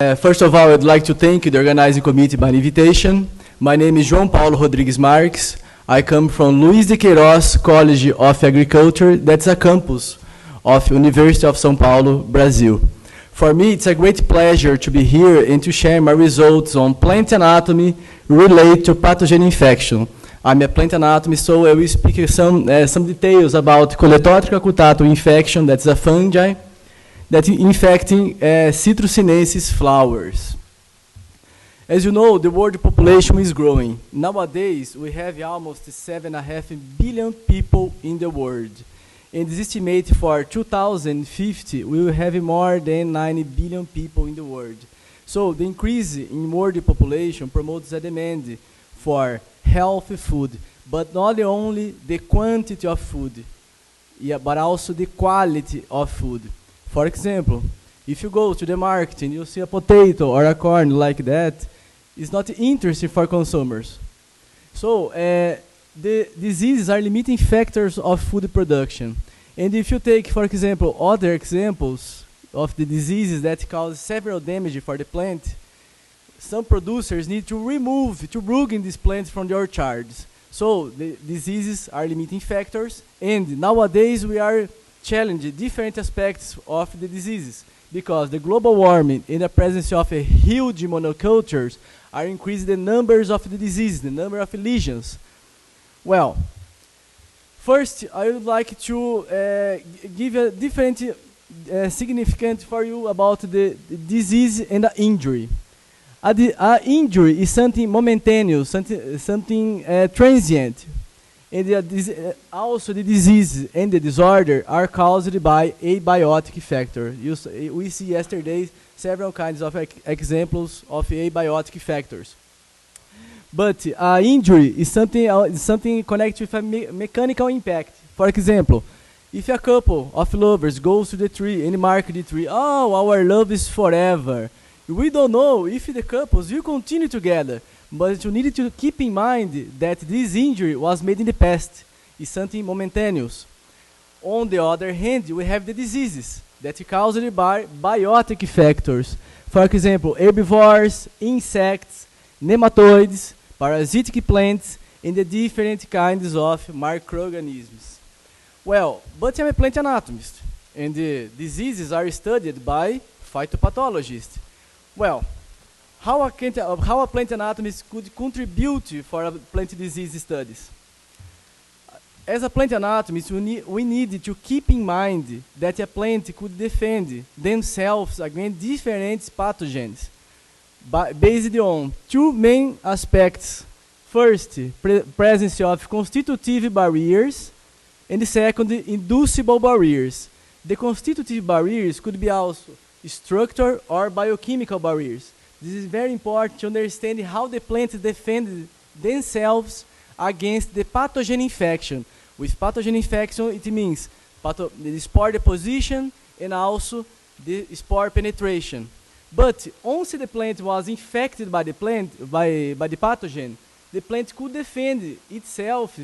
First of all, I'd like to thank the organizing committee by invitation. My name is Joao Paulo Rodrigues Marques. I come from Luiz de Queiroz College of Agriculture, that's a campus of University of São Paulo, Brazil. For me, it's a great pleasure to be here and to share my results on plant anatomy related to pathogen infection. I'm a plant anatomist, so I will speak some details about Coleoptera cutato infection, that's a fungi that infecting Citrus sinensis flowers. As you know, the world population is growing. Nowadays, we have almost 7.5 billion people in the world. And it's estimated for 2050, we will have more than 90 billion people in the world. So the increase in world population promotes a demand for healthy food, but not only the quantity of food, but also the quality of food. For example, if you go to the market and you see a potato or a corn like that, it's not interesting for consumers. So the diseases are limiting factors of food production. And if you take, for example, other examples of the diseases that cause several damage for the plant, some producers need to ruin these plants from the orchards. So the diseases are limiting factors, and nowadays we are challenging different aspects of the diseases because the global warming and the presence of a huge monocultures are increasing the numbers of the diseases, the number of lesions. Well, first I would like to give a different significance for you about the disease and the injury. Injury is something momentaneous, something transient. And also the disease and the disorder are caused by abiotic factor. We see yesterday several kinds of examples of abiotic factors. But injury is something connected with a mechanical impact. For example, if a couple of lovers goes to the tree and mark the tree, oh, our love is forever. We don't know if the couples will continue together. But you need to keep in mind that this injury was made in the past. It's something momentaneous. On the other hand, we have the diseases that are caused by biotic factors. For example, herbivores, insects, nematoids, parasitic plants, and the different kinds of microorganisms. Well, but I'm a plant anatomist, and the diseases are studied by phytopathologists. Well, how a plant anatomist could contribute for plant disease studies? As a plant anatomist, we need to keep in mind that a plant could defend themselves against different pathogens based on two main aspects. First, presence of constitutive barriers, and the second, inducible barriers. The constitutive barriers could be also structural or biochemical barriers. This is very important to understand how the plants defend themselves against the pathogen infection. With pathogen infection, it means the spore deposition and also the spore penetration. But once the plant was infected by the pathogen, the plant could defend itself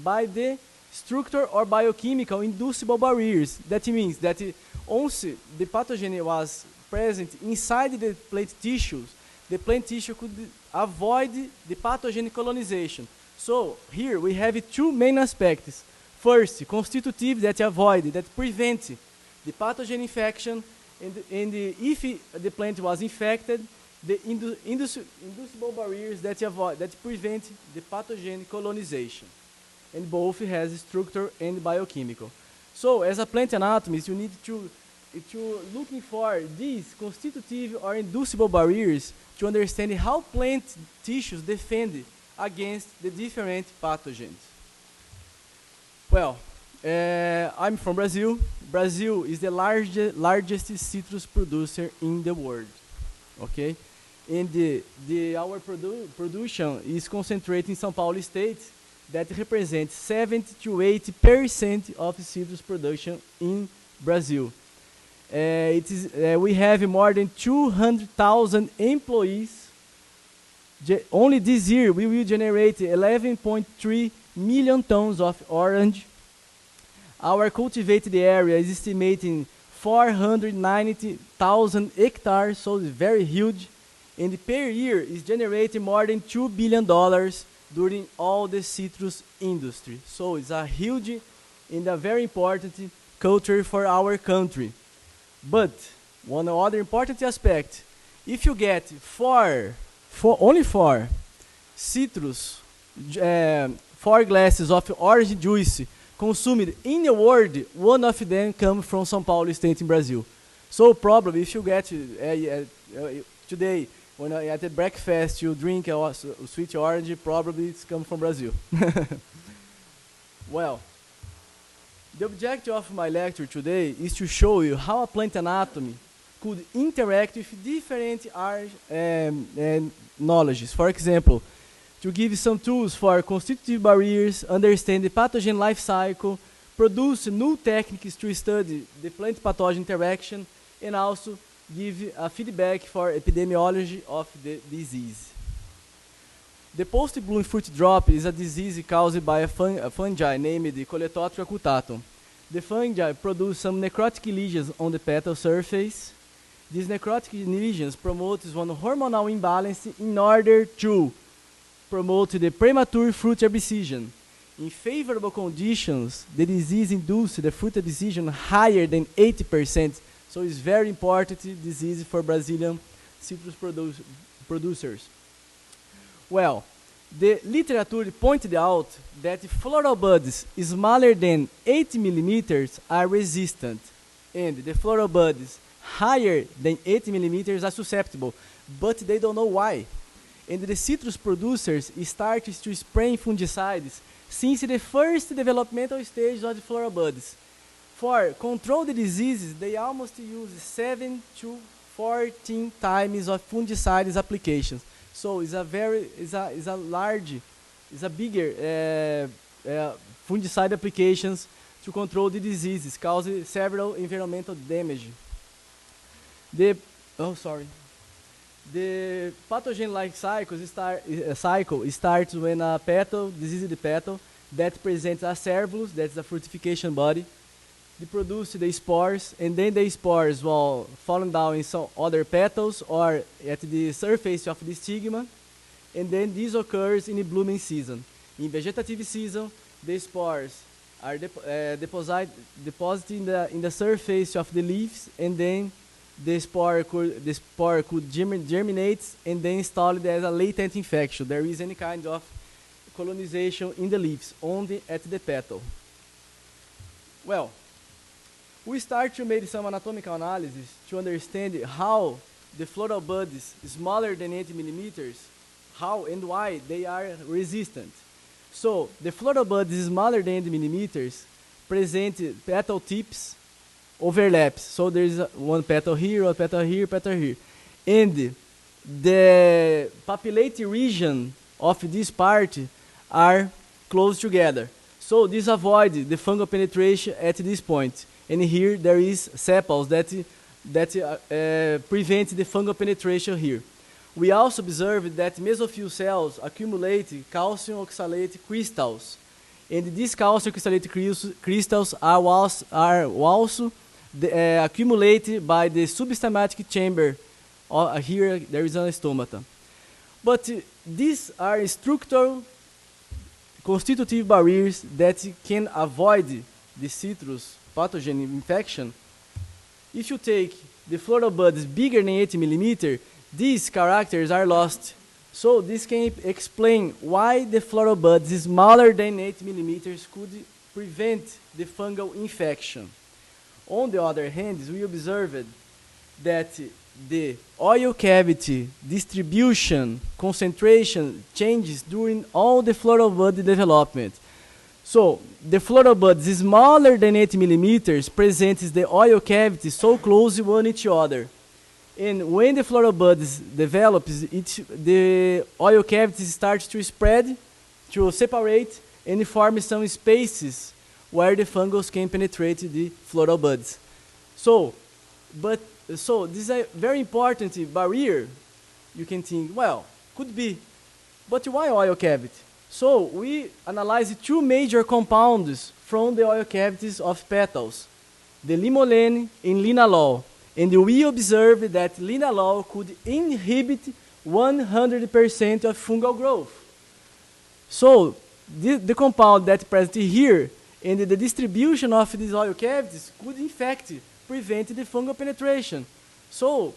by the structural or biochemical inducible barriers. That means that once the pathogen was present inside the plant tissues, the plant tissue could avoid the pathogen colonization. So here we have two main aspects. First, constitutive that avoid, that prevent the pathogen infection, and if the plant was infected, the inducible barriers that prevent the pathogen colonization. And both has structural and biochemical. So as a plant anatomist, you need to looking for these constitutive or inducible barriers to understand how plant tissues defend against the different pathogens. Well, I'm from Brazil. Brazil is the largest citrus producer in the world. Okay, and our production is concentrated in São Paulo state, that represents 70 to 80% of citrus production in Brazil. We have more than 200,000 employees. Only this year, we will generate 11.3 million tons of orange. Our cultivated area is estimating 490,000 hectares, so it's very huge. And per year is generating more than $2 billion during all the citrus industry. So it's a huge and a very important culture for our country. But one other important aspect, if you get only four citrus, 4 glasses of orange juice consumed in the world, one of them comes from São Paulo state in Brazil. So probably if you get today, when at the breakfast you drink a sweet orange, probably it's come from Brazil. Well, the objective of my lecture today is to show you how a plant anatomy could interact with different knowledges. For example, to give some tools for constitutive barriers, understand the pathogen life cycle, produce new techniques to study the plant-pathogen interaction, and also give a feedback for epidemiology of the disease. The post-bloom fruit drop is a disease caused by a fungi named Coleoptera occultatum. The fungi produce some necrotic lesions on the petal surface. These necrotic lesions promote one hormonal imbalance in order to promote the premature fruit abscission. In favorable conditions, the disease induces the fruit abscission higher than 80%, so it's very important disease for Brazilian citrus producers. Well, the literature pointed out that floral buds smaller than 8 millimeters are resistant, and the floral buds higher than 8 millimeters are susceptible, but they don't know why. And the citrus producers start to spray fungicides since the first developmental stage of the floral buds. For control the diseases, they almost use 7 to 14 times of fungicides applications. So it's a bigger fungicide applications to control the diseases, causing several environmental damage. The pathogen life cycle starts when a petal, diseased petal, that presents a servulus, that's a fructification body. They produce the spores, and then the spores will fall down in some other petals or at the surface of the stigma, and then this occurs in the blooming season. In vegetative season, the spores are deposited in the surface of the leaves, and then the spore could germinate and then installed as a latent infection. There is any kind of colonization in the leaves, only at the petal. Well, we start to make some anatomical analysis to understand how the floral buds smaller than 8 millimeters, how and why they are resistant. So the floral buds smaller than 8 millimeters present petal tips overlaps. So there's one petal here, one petal here, petal here. And the papillated region of this part are close together. So this avoids the fungal penetration at this point. And here there is sepals that prevent the fungal penetration here. We also observed that mesophyll cells accumulate calcium oxalate crystals. And these calcium oxalate crystals are also accumulated by the substomatic chamber. Here there is an stomata. But these are structural constitutive barriers that can avoid the citrus pathogen infection. If you take the floral buds bigger than 8 millimeters, these characters are lost. So this can explain why the floral buds smaller than 8 millimeters could prevent the fungal infection. On the other hand, we observed that the oil cavity distribution concentration changes during all the floral bud development. So the floral buds smaller than 8 millimeters presents the oil cavity so close one each other. And when the floral buds develops, the oil cavity starts to spread, to separate, and form some spaces where the fungus can penetrate the floral buds. So this is a very important barrier. You can think, well, could be, but why oil cavity? So we analyzed two major compounds from the oil cavities of petals. the limolene and linalool. And we observed that linalool could inhibit 100% of fungal growth. So the compound that present here and the distribution of these oil cavities could in fact prevent the fungal penetration. So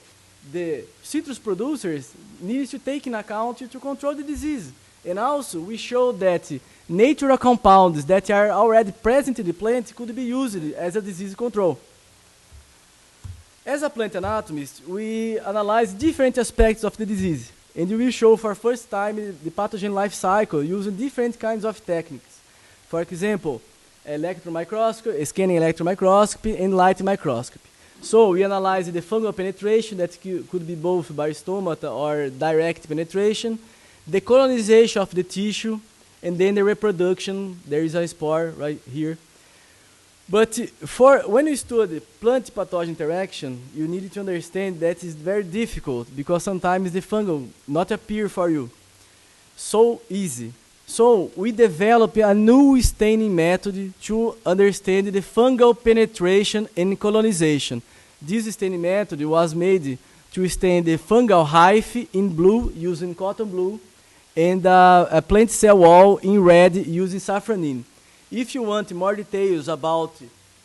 the citrus producers need to take in account to control the disease. And also we show that natural compounds that are already present in the plant could be used as a disease control. As a plant anatomist, we analyze different aspects of the disease, and we will show for the first time the pathogen life cycle using different kinds of techniques. For example, electron microscopy, scanning electron microscopy, and light microscopy. So we analyze the fungal penetration that could be both by stomata or direct penetration, the colonization of the tissue, and then the reproduction. There is a spore right here. But when you study plant-pathogen interaction, you need to understand that it's very difficult because sometimes the fungal not appear for you so easy. So we develop a new staining method to understand the fungal penetration and colonization. This staining method was made to stain the fungal hyphae in blue using cotton blue and a plant cell wall in red using safranin. If you want more details about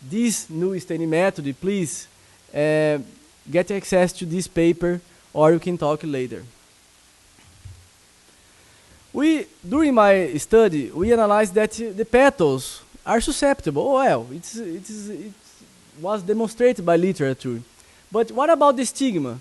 this new staining method, please get access to this paper or you can talk later. During my study, we analyzed that the petals are susceptible. Well, it was demonstrated by literature. But what about the stigma?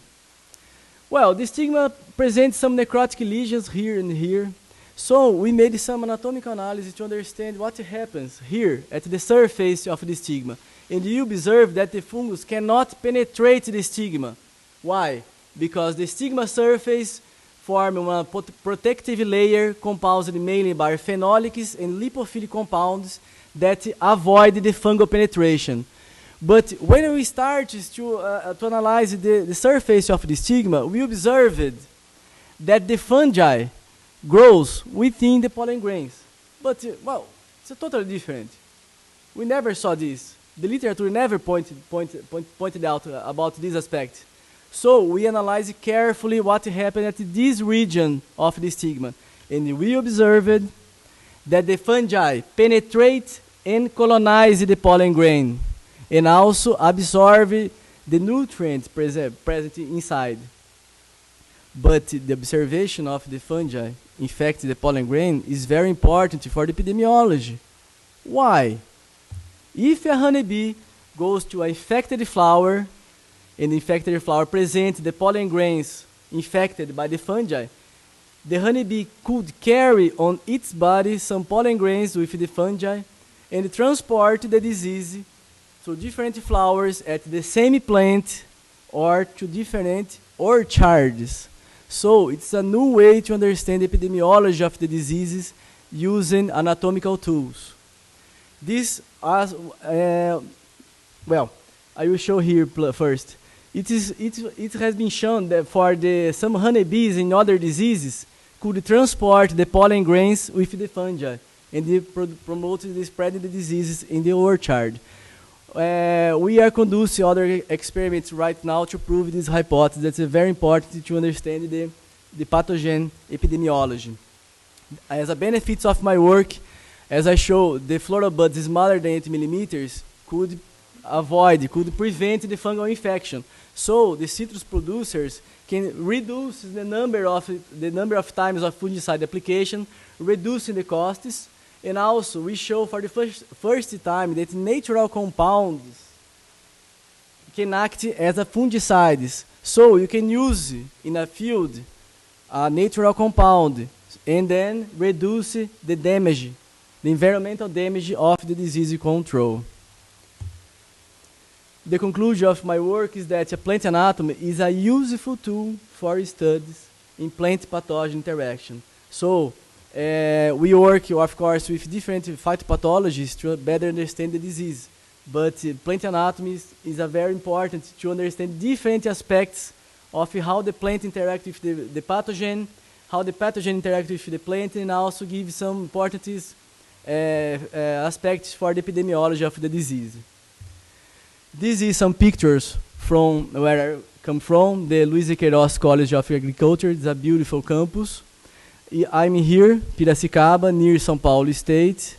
Well, the stigma presents some necrotic lesions here and here. So we made some anatomical analysis to understand what happens here at the surface of the stigma. And you observe that the fungus cannot penetrate the stigma. Why? Because the stigma surface forms a protective layer composed mainly by phenolics and lipophilic compounds that avoid the fungal penetration. But when we start to analyze the surface of the stigma, we observed that the fungi grows within the pollen grains. But, well, it's totally different. We never saw this. The literature never pointed out about this aspect. So we analyzed carefully what happened at this region of the stigma. And we observed that the fungi penetrate and colonize the pollen grain and also absorb the nutrients present inside. But the observation of the fungi infect the pollen grain is very important for the epidemiology. Why? If a honeybee goes to an infected flower, and the infected flower presents the pollen grains infected by the fungi, the honeybee could carry on its body some pollen grains with the fungi and transport the disease to different flowers at the same plant or to different orchards. So it's a new way to understand the epidemiology of the diseases using anatomical tools. This, well, I will show here first. It has been shown that for some honeybees in other diseases could transport the pollen grains with the fungi and they promote the spread of the diseases in the orchard. We are conducting other experiments right now to prove this hypothesis. That's very important to understand the pathogen epidemiology. As a benefits of my work, as I show, the floral buds smaller than 8 millimeters could prevent the fungal infection. So the citrus producers can reduce the number of times of fungicide application, reducing the costs. And also, we show for the first time that natural compounds can act as a fungicides. So you can use in a field a natural compound and then reduce the damage, the environmental damage of the disease control. The conclusion of my work is that plant anatomy is a useful tool for studies in plant pathogen interaction. So we work, of course, with different phytopathologies to better understand the disease. But plant anatomy is very important to understand different aspects of how the plant interacts with the pathogen, how the pathogen interacts with the plant, and also give some important aspects for the epidemiology of the disease. This is some pictures from where I come from, the Luiz de Queiroz College of Agriculture. It's a beautiful campus. I'm here, Piracicaba, near São Paulo State.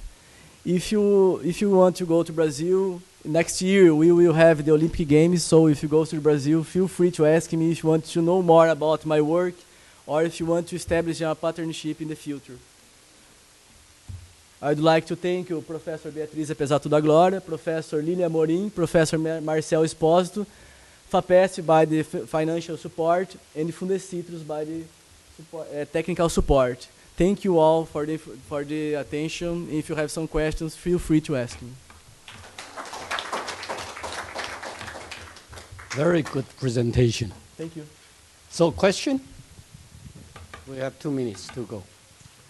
If you want to go to Brazil, next year we will have the Olympic Games, so if you go to Brazil, feel free to ask me if you want to know more about my work or if you want to establish a partnership in the future. I'd like to thank you, Professor Beatriz Pesato da Glória, Professor Lília Morim, Professor Marcel Espósito, FAPESP by the financial support, and Fundecitrus by the technical support. Thank you all for the attention. If you have some questions, feel free to ask me. Very good presentation. Thank you. So question? We have 2 minutes to go.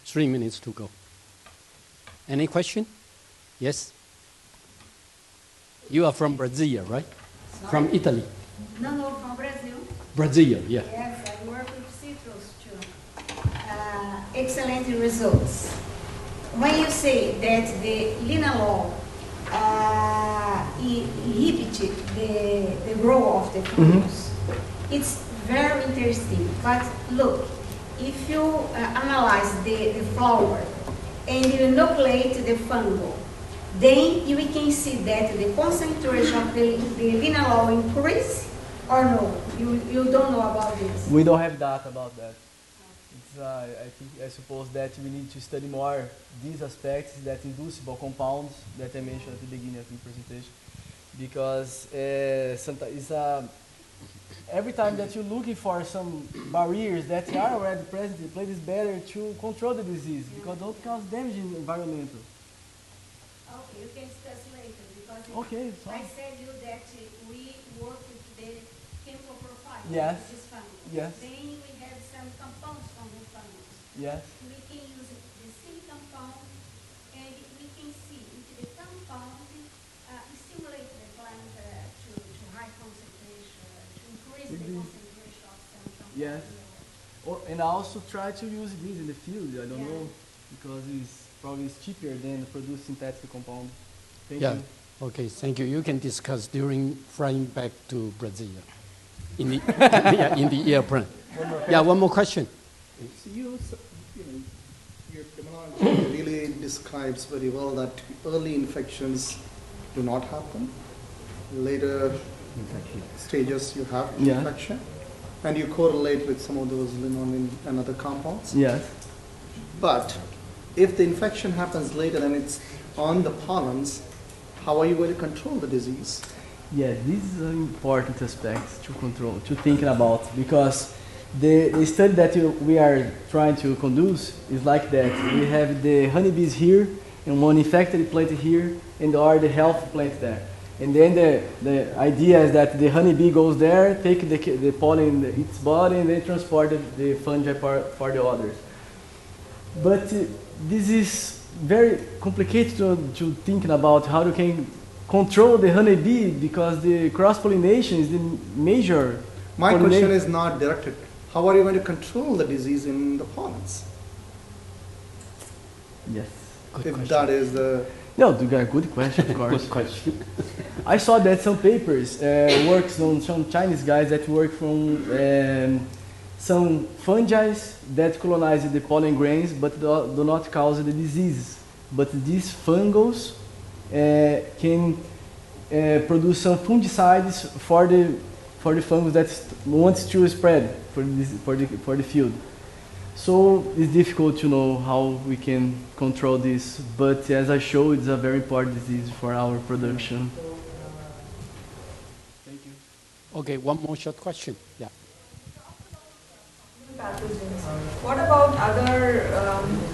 3 minutes to go. Any question? Yes? You are from Brazil, right? Sorry? From Italy? No, from Brazil. Brazil, yeah. Yes, I work with citrus too. Excellent results. When you say that the linalool inhibited the growth of the fungus, it's very interesting. But look, if you analyze the flower and you inoculate the fungal, then we can see that the concentration of the linalool increase or no? You don't know about this? We don't have data about that. It's, I suppose that we need to study more these aspects, that inducible compounds that I mentioned at the beginning of the presentation, because sometimes every time that you're looking for some barriers that are already present, the plant is better to control the disease because don't cause damage in the environmental. Okay, you can discuss later because Okay, I said you that we work with the chemical profile Yes. of this fungus. Yes. Then we have some compounds from the fungus. Yes. We can use the same compound and we can see if the compound stimulate the plant to high concentration, to increase the concentration of some compound. Yes. And also try to use this in the field, I don't know, because it's probably cheaper than produce synthetic compound. Thank you. Okay, thank you. You can discuss during flying back to Brazil in the, in the airplane. One more question. So your terminology really describes very well that early infections do not happen. Later stages you have infection, and you correlate with some of those linoleum and other compounds. Yes. But if the infection happens later and it's on the pollens, how are you going to control the disease? Yes, this is an important aspect to control, to thinking about, because the study that we are trying to conduce is like that. We have the honeybees here, and one infected plant here, and the healthy plant there. And then the idea is that the honeybee goes there, take the pollen in its body, and then transport the fungi for the others. But this is very complicated to thinking about how you can control the honeybee, because the cross-pollination is the major. My question is not directed. How are you going to control the disease in the pollens? Yes. If that is the... No, good question, of course. Good question. I saw that some papers works on some Chinese guys that work from some fungi that colonize the pollen grains but do not cause the diseases. But these fungus can produce some fungicides for the fungus that wants to spread for the field. So it's difficult to know how we can control this, but as I showed, it's a very important disease for our production. Thank you. Okay, one more short question. Yeah. Pathogens. What about other,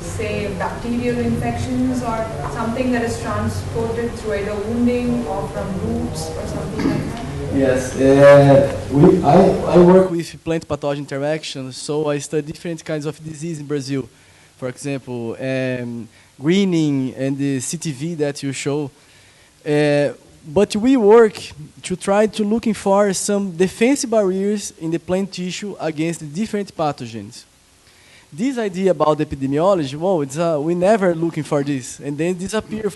say, bacterial infections or something that is transported through either wounding or from roots or something like that? Yes, I work with plant pathogen interactions, so I study different kinds of disease in Brazil. For example, greening and the CTV that you show. But we work to try to looking for some defensive barriers in the plant tissue against the different pathogens. this idea about epidemiology, well, it's we never looking for this, and then this appear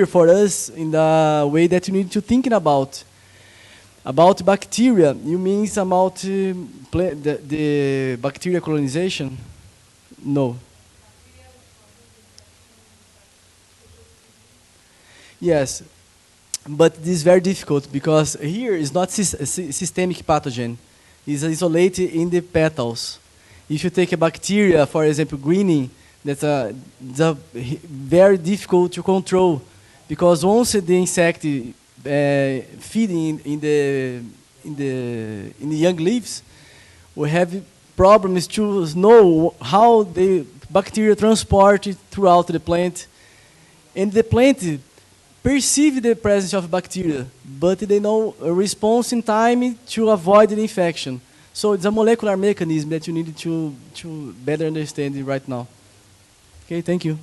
for us in the way that you need to thinking about. About bacteria, you mean about the bacteria colonization? No. Yes, but this is very difficult because here is not systemic pathogen. It's isolated in the petals. If you take a bacteria, for example, greening, that's very difficult to control because once the insect feeding in the young leaves, we have problems to know how the bacteria transport it throughout the plant, and the plant perceive the presence of bacteria, but they know a response in time to avoid the infection. So it's a molecular mechanism that you need to better understand right now. Okay, thank you.